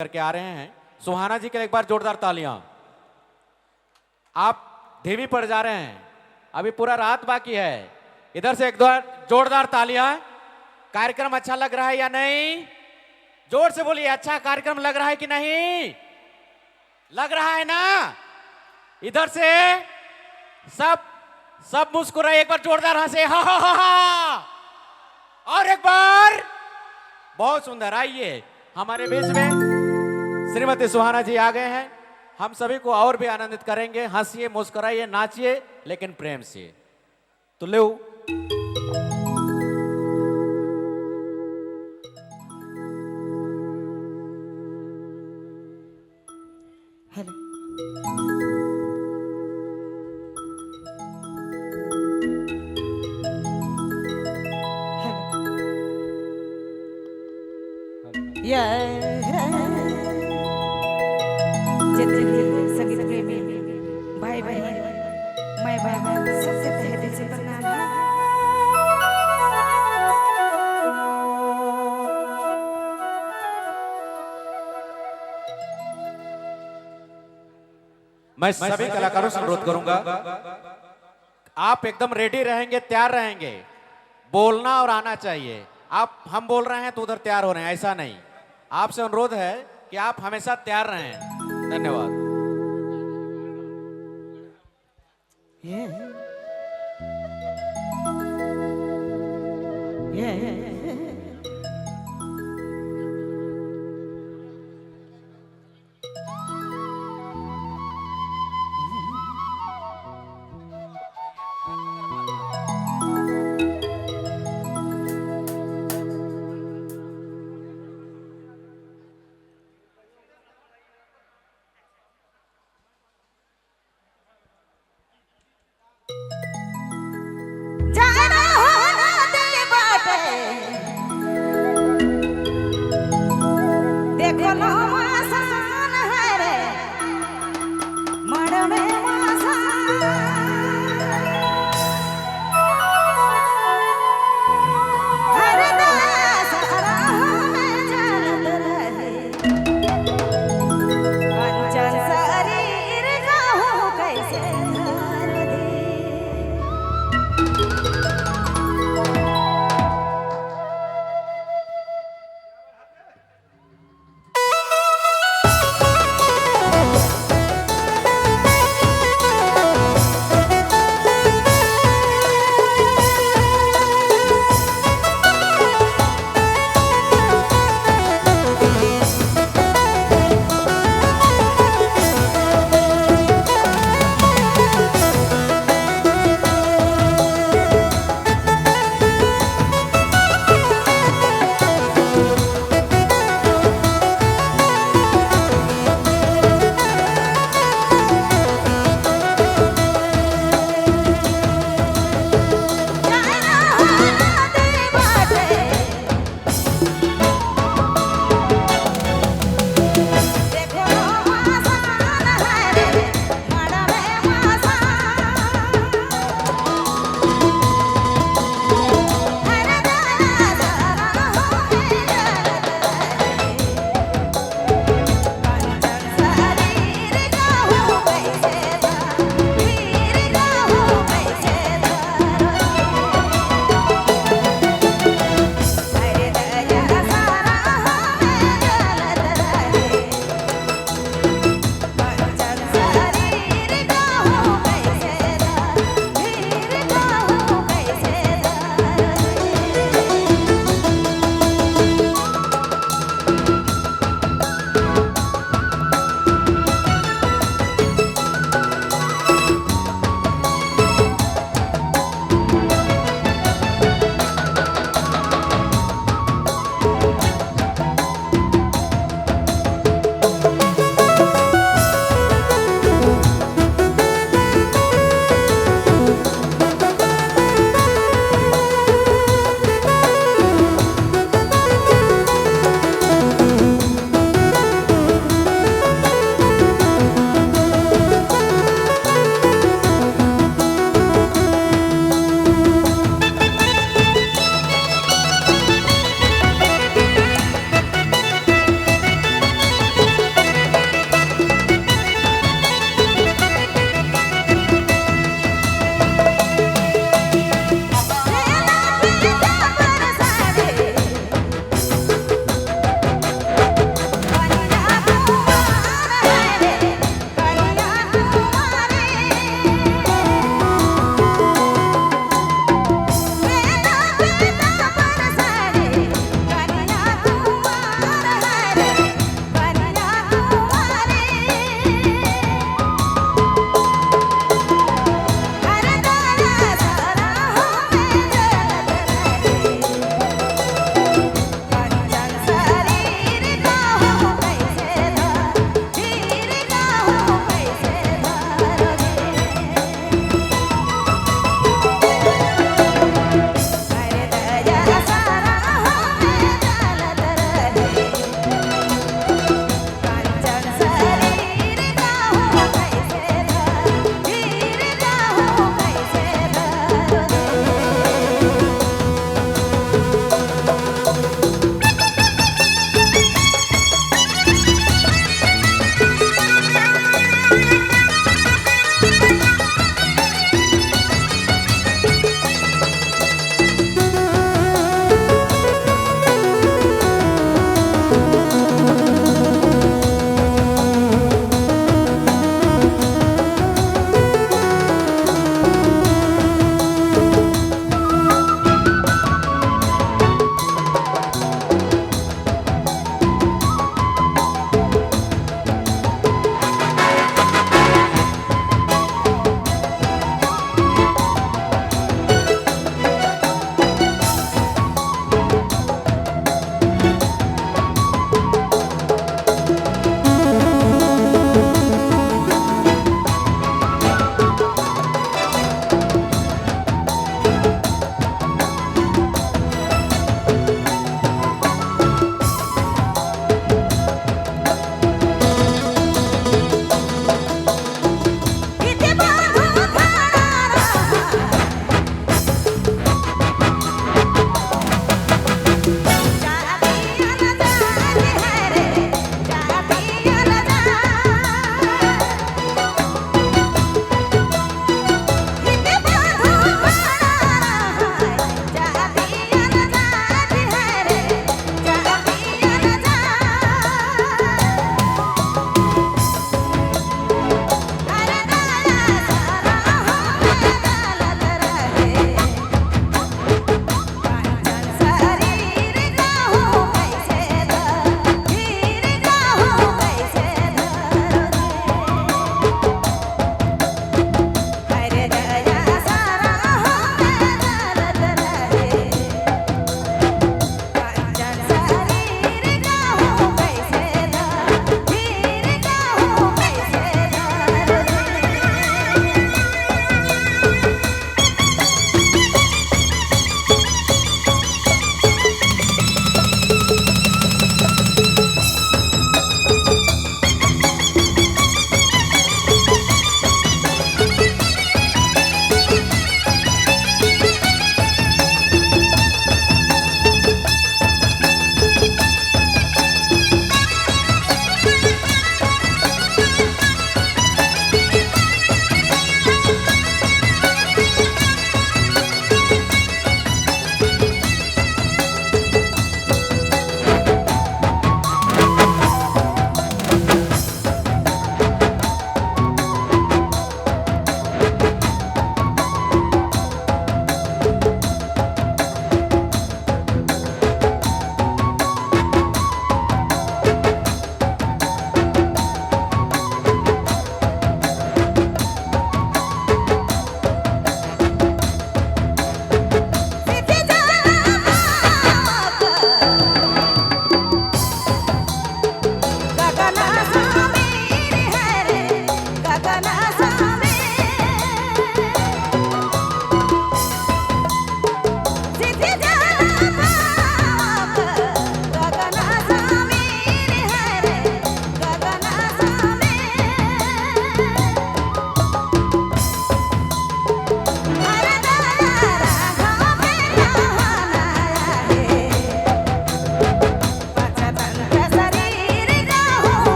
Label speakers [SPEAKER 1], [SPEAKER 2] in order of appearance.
[SPEAKER 1] करके आ रहे हैं। सुहाना जी के लिए एक बार जोरदार तालियां। आप धीमी पड़ जा रहे हैं, अभी पूरा रात बाकी है। इधर से एक दो जोरदार तालियां। कार्यक्रम अच्छा लग रहा है या नहीं? जोर से बोलिए, अच्छा कार्यक्रम लग रहा है कि नहीं? लग रहा है ना? इधर से सब मुस्कुराए, एक बार जोरदार हंसे, हा हा हा हा। और एक बार, बहुत सुंदर। आइए, हमारे बीच में श्रीमती सुहाना जी आ गए हैं। हम सभी को और भी आनंदित करेंगे। हंसिए, मुस्कुराइए, नाचिए, लेकिन प्रेम से। तो लो,
[SPEAKER 2] हेलो, जितने भी संगीत प्रेमी भाई बहन, माय बाप, सबसे तहे दिल से प्रणाम है।
[SPEAKER 1] मैं सभी कलाकारों से अनुरोध करूंगा, आप एकदम रेडी रहेंगे, तैयार रहेंगे। बोलना और आना चाहिए। आप हम बोल रहे हैं तो उधर तैयार हो रहे हैं, ऐसा नहीं। आपसे अनुरोध है कि आप हमेशा तैयार रहें। धन्यवाद।